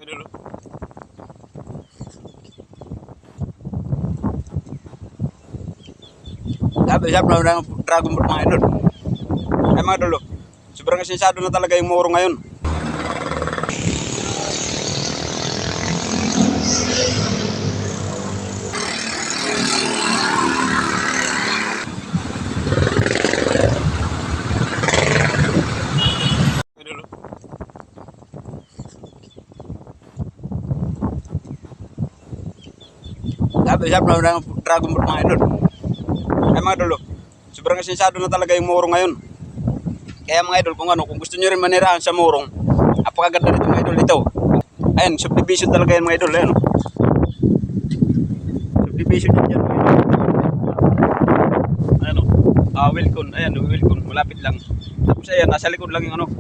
Idol. Sabi siya, ng Dragon Boat mga idol. Ay mga idol, sobrang asensado na talaga yung Moro ngayon. Idol. Sabi siya, ng Dragon Boat mga idol. Ay mga idol, sobrang asensado na talaga yung Moro ngayon. Kaya mga idol, kung gusto nyo rin manirahan sa Morong, napakaganda nito mga idol dito. Ayan, subdivision talaga yan mga idol. Ayan, subdivision yan dyan mga idol. Ayan o, Wilcon, ayan, Wilcon, malapit lang. Tapos ayan, nasa likod lang yung ano.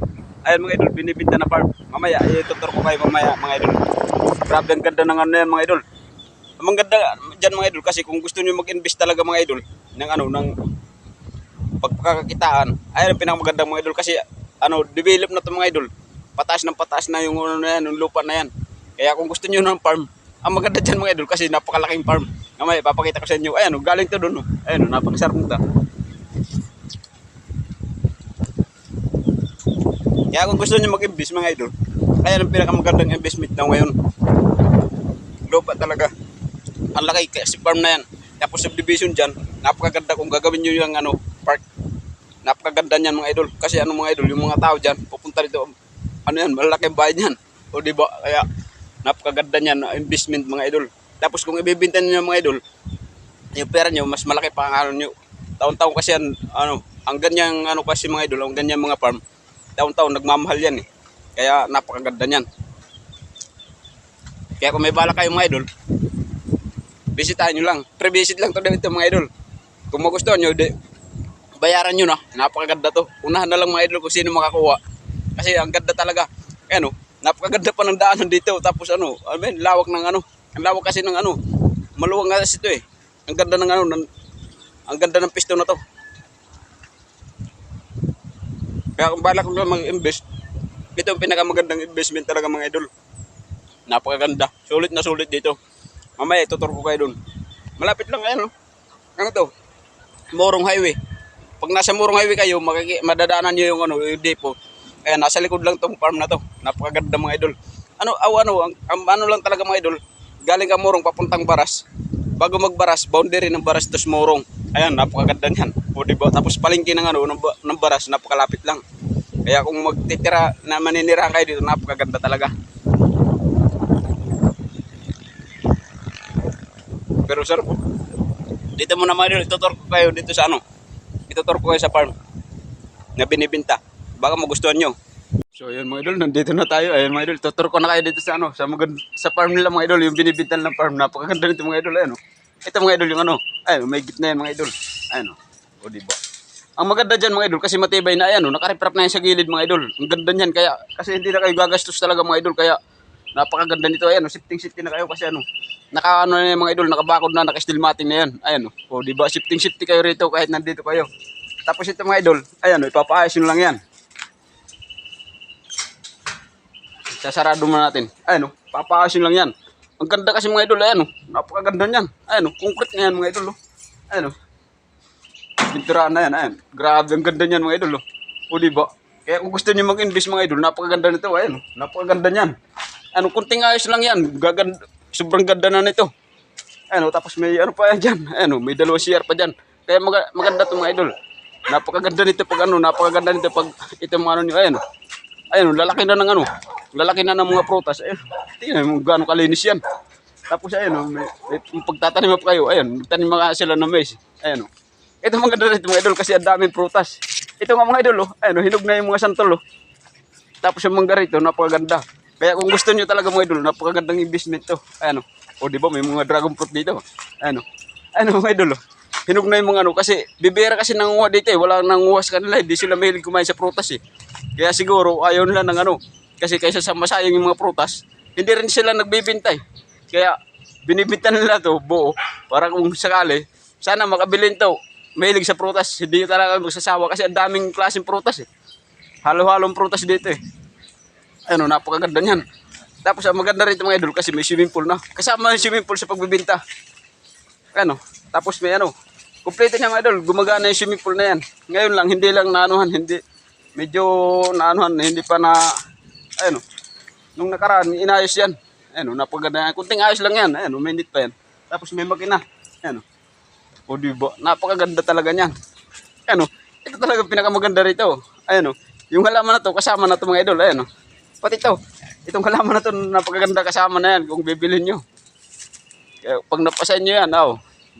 Ayan mga idol, binibinta na farm. Mamaya, itutur ko kayo mamaya mga idol. Grabe ang ganda ng ano yan mga idol. Ang ganda dyan mga idol, kasi kung gusto nyo mag-invest talaga mga idol, ng ano, ng pagkakakitaan, ay ang pinakamagandang mga idol, kasi ano, develop na to mga idol, pataas na yung ano na yan, yung lupa na yan. Kaya kung gusto niyo ng farm, ang maganda diyan mga idol, kasi napakalaking farm. Mamaya ipapakita ko sa inyo. Ayan, galing to doon. Ayan, napakasarap nito. Kaya kung gusto niyo mag-invest mga idol, ayan ang pinakamagandang investment na ngayon. Lupa talaga. Ang laki kasi farm na yan. Tapos subdivision diyan, napakaganda kung gagawin niyo yung ano, park. Napakaganda niyan mga idol. Kasi ano mga idol, yung mga tao diyan pupunta dito, ano yan, malaking bahay niyan. O di ba? Kaya napakaganda niyan na investment mga idol. Tapos kung ibebenta niyo mga idol, yung pera niyo mas malaki pa ang ano niyo. Taon-taon kasi yan, ano, ang ganyang ano kasi mga idol, ang ganyang mga farm, taon-taon nagmamahal yan eh. Kaya napakaganda niyan. Kaya kung may bala kayo mga idol, bisitahin nyo lang. Pre-visit lang to dito mga idol. Kung magustuhan nyo, bayaran nyo na. Napakaganda to. Unahan na lang mga idol kung sino makakuha. Kasi ang ganda talaga. Ano, napakaganda pa ng daanan dito. Tapos ano, lawak ng ano. Ang lawak kasi ng ano. Maluwang kasi ito eh. Ang ganda ng ano, ang ganda ng pisto na to. Kaya kung balak ko mag-invest, ito ang pinakamagandang investment talaga mga idol. Napakaganda. Sulit na sulit dito. Mamaya itutur ko kayo doon. Malapit lang ayan, no? Ano to? Morong Highway. Pag nasa Morong Highway kayo, madadaanan nyo yung ano, yung depot. Ayan, nasa likod lang tong farm na to. Napakaganda mga idol. Ang ano lang talaga mga idol, galing ka Morong papuntang Baras. Bago magbaras, boundary ng Baras tos Morong. Ayan, napakaganda niyan. O diba? Tapos palengke ng ano, ng Baras, napakalapit lang. Kaya kung magtitira na maninirahan kayo dito, napakaganda talaga. Pero sir, dito muna mga idol, itutur ko kayo dito sa ano. Itutur ko kayo sa farm na binibinta. Baka magustuhan nyo. So ayun mga idol, nandito na tayo. Ayun mga idol, itutur ko na kayo dito sa ano, sa farm nila mga idol, yung binibinta ng farm. Napakaganda nito mga idol, ayun. Ito mga idol yung ano, ayun, may gitna yan mga idol. Ayun o, diba? Ang maganda dyan mga idol, kasi matibay na ayan, nakariprap na yan sa gilid mga idol. Ang ganda niyan, kaya, kasi hindi na kayo gagastos talaga mga idol, kaya napakaganda nito. Ayan, shifting na kayo kasi ano, naka ano na yung mga idol, nakabakod na, naka-steel matting na yan. Ayan o, diba? Shifting kayo rito kahit nandito kayo. Tapos ito mga idol, ayan o, ipapaayos nyo lang yan. Sasarado muna natin. Ayan o, papaayos nyo lang yan. Ang ganda kasi mga idol, ayan o, napakaganda niyan. Ayan o, concrete na yan mga idol o. Ayan o, pinturaan na yan, ayan. Grabe, ang ganda niyan mga idol o. O diba? Kaya kung gusto nyo mag-invest mga idol, napakaganda nito, ayan o, napakaganda niyan. Ano, kunting ayos lang yan, gaganda. Sobrang ganda na nito. Ano, tapos may ano pa yan dyan. Ano, may dalawang CR pa dyan. Kaya maganda itong mga idol. Napakaganda nito pag ano, napakaganda nito pag ito mga ano nyo. Ayan, ayun, lalaki na ng ano, lalaki na ng mga prutas. Ayun, tingnan mo gaano kalinis yan. Tapos ayun, may pagtatanim pa kayo. Ayun, tanim mga sila ng mais. Ayun, ito maganda nito mga idol kasi ang daming prutas. Ito nga mga idol, ayun, hinog na yung mga santol. Tapos yung mangga rito, napakaganda. Kaya kung gusto niyo talaga mga idol, napakagandang investment to. Ayan o, di ba may mga dragon fruit dito. Ayan o mga idol. Hinog na yung mga ano, kasi bibera kasi nanguha dito eh. Wala nanguha sa kanila, hindi sila mahilig kumain sa prutas eh. Kaya siguro ayaw nila ng ano, kasi kaysa sa masayang yung mga prutas, hindi rin sila nagbibintay. Kaya binibinta nila to buo, para kung sakali, sana makabilin to. Mahilig sa prutas, hindi talaga magsasawa kasi ang daming klaseng prutas eh. Halo-halong prutas dito eh. Ano, napakaganda niyan. Tapos ang maganda rito mga idol kasi may swimming pool na. Kasama yung swimming pool sa pagbibinta. Ano, tapos may ano, kumpleto niya mga idol, gumagana yung swimming pool na yan. Ngayon lang, hindi lang naanuhan, hindi, medyo naanuhan, hindi pa na, ayun, nung nakaraan, inayos yan. Ayun, napaganda yan. Kunting ayos lang yan, ayun, minute pa yan. Tapos may makina, ayun. O diba, napakaganda talaga niyan. Ayun, ito talaga pinakamaganda rito. Ayun, yung halaman na to, kasama na to mga idol, ayun. Pati ito, itong halaman na to, napakaganda kasama na yan kung bibilhin nyo. Kaya pag napasain nyo yan,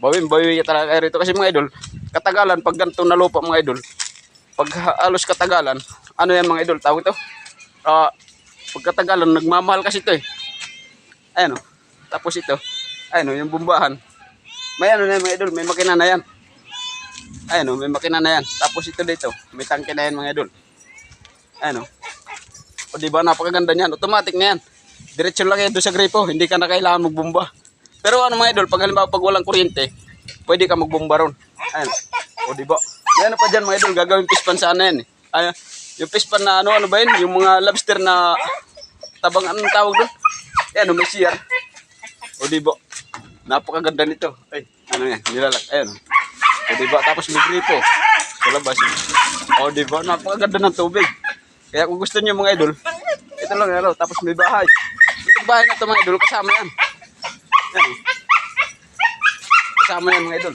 bawi ka talaga rito. Kasi mga idol, katagalan, pag ganito na lupa mga idol, pag halos katagalan, ano yan mga idol, tawag ito? Pag katagalan, nagmamahal kasi ito eh. Ayan o. Tapos ito, ayan o, yung bumbahan. May ano na yan mga idol, may makina na yan. Ayan o, may makina na yan. Tapos ito dito, may tangke na yan mga idol. Ayan o. O diba, napakaganda niyan. Automatic na yan. Diretso lang yan doon sa gripo, hindi ka na kailangan magbumba. Pero ano mga idol, pag halimbawa pag walang kuryente, pwede ka magbomba ron. Ayan. O diba? May ano pa dyan mga idol, gagawin pispan sana yan eh. Ayan. Yung pispan na ano ba yun? Yung mga lobster na tabang anong tawag doon? Ayan, may CR. O diba? Napakaganda nito. Ay, ano yan? Nilalak. Ayan. O diba? Tapos may gripo. Sa labas. O diba? Napakaganda ng tubig. Kaya kung gusto niyo mga idol, ito lang ano. Tapos may bahay. Itong bahay na ito mga idol, kasama yan. Ayan. Kasama yan mga idol.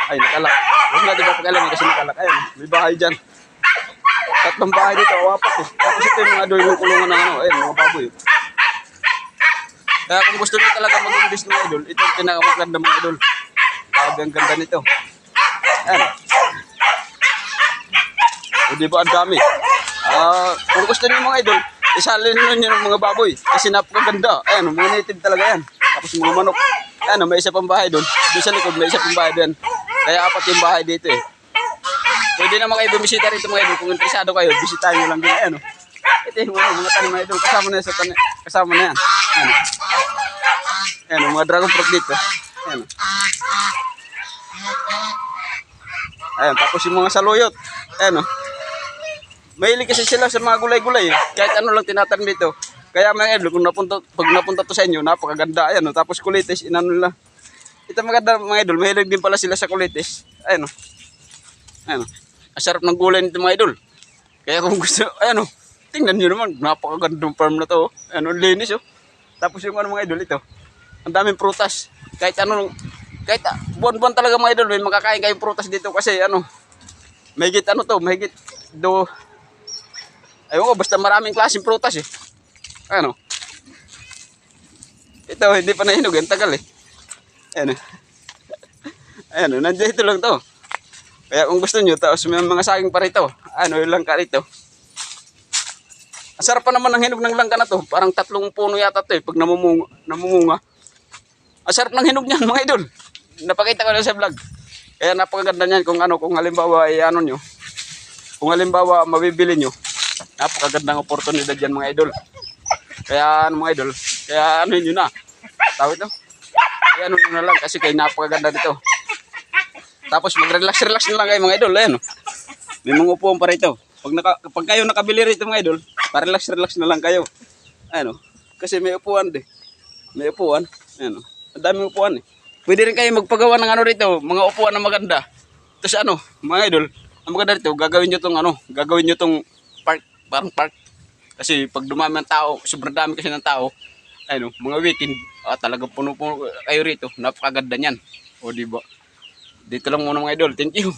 Ay, nakalak. Huwag natin ba pag-alaman kasi nakalak. Ayan, may bahay dyan. Tatlong bahay dito, awapat eh. Tapos ito yung mga idol, yung kulungan ng ano. Ayan, mga baboy. Kaya kung gusto nyo talaga mag-invest mga idol, ito yung pinakamaganda mga idol. Grabe ang ganda nito. Ayan. O diba, ang dami. Kung gusto nyo mga idol, isalin nyo yung mga baboy. Kasi napakaganda. Ayan, mga native talaga yan. Tapos mga manok. Ayan, may isa pang bahay doon. Doon sa likod, may isa pang bahay doon. Kaya apat yung bahay dito eh. Pwede naman kayo bumisita rito mga idol. Kung interesado kayo, bisitahin nyo lang din. Ayan, ito yung mga tanim mga idol. Kasama na yan sa tanim. Kasama na yan. Ayan. Ayan, mga dragon fruit dito. Ayan. Ayan, tapos yung mga saluyot. Ayan, mahilig kasi sila sa mga gulay-gulay eh. Kahit ano lang tinatanim dito. Kaya mga idol, kung pag napunta to sa inyo, napakaganda. Ayan, tapos kulitis, inano nila. Ito maganda mga idol, mahilig din pala sila sa kulitis. Ayan, ayan, ang sarap ng gulay nito mga idol. Kaya kung gusto, ayan, tingnan nyo naman, napakagandang farm na to. Ayan, linis Tapos yung ano mga idol, ito, ang daming prutas. Kahit buwan-buwan talaga mga idol, may makakain kayong prutas dito kasi mahigit mahigit ayun ko, basta maraming klaseng prutas eh. Ito, hindi pa nahinog, ang tagal eh. Ayan, nandiyan ito lang to. Kaya kung gusto nyo, tapos may mga saging pa rito. Yung langka rito. Ang sarap pa naman ng hinog ng langka na to. Parang 3 puno yata to eh, pag namumunga. Ang sarap ng hinog niyan mga idol. Napakita ko na sa vlog. Kaya napakaganda niyan kung halimbawa kung halimbawa mabibili nyo. Napakagandang oportunidad yan mga idol. Kaya mga idol, kaya nyo na. Tawag ito. Kaya nyo na lang kasi kaya napakaganda dito. Tapos mag-relax na lang kayo mga idol. Ayan may mga upuan pa rito. Pag kayo nakabili rito mga idol, pa-relax na lang kayo. Ayan kasi may upuan din. May upuan. Ayan ang daming upuan eh. Pwede rin kayo magpagawa ng rito, mga upuan na maganda. Tapos mga idol, ang maganda rito, gagawin nyo tong park, parang park. Kasi pag dumami ang tao, sobrang dami kasi ng tao, mga weekend, talagang puno-puno kayo rito. Napakaganda niyan. O diba? Dito lang muna mga idol. Thank you.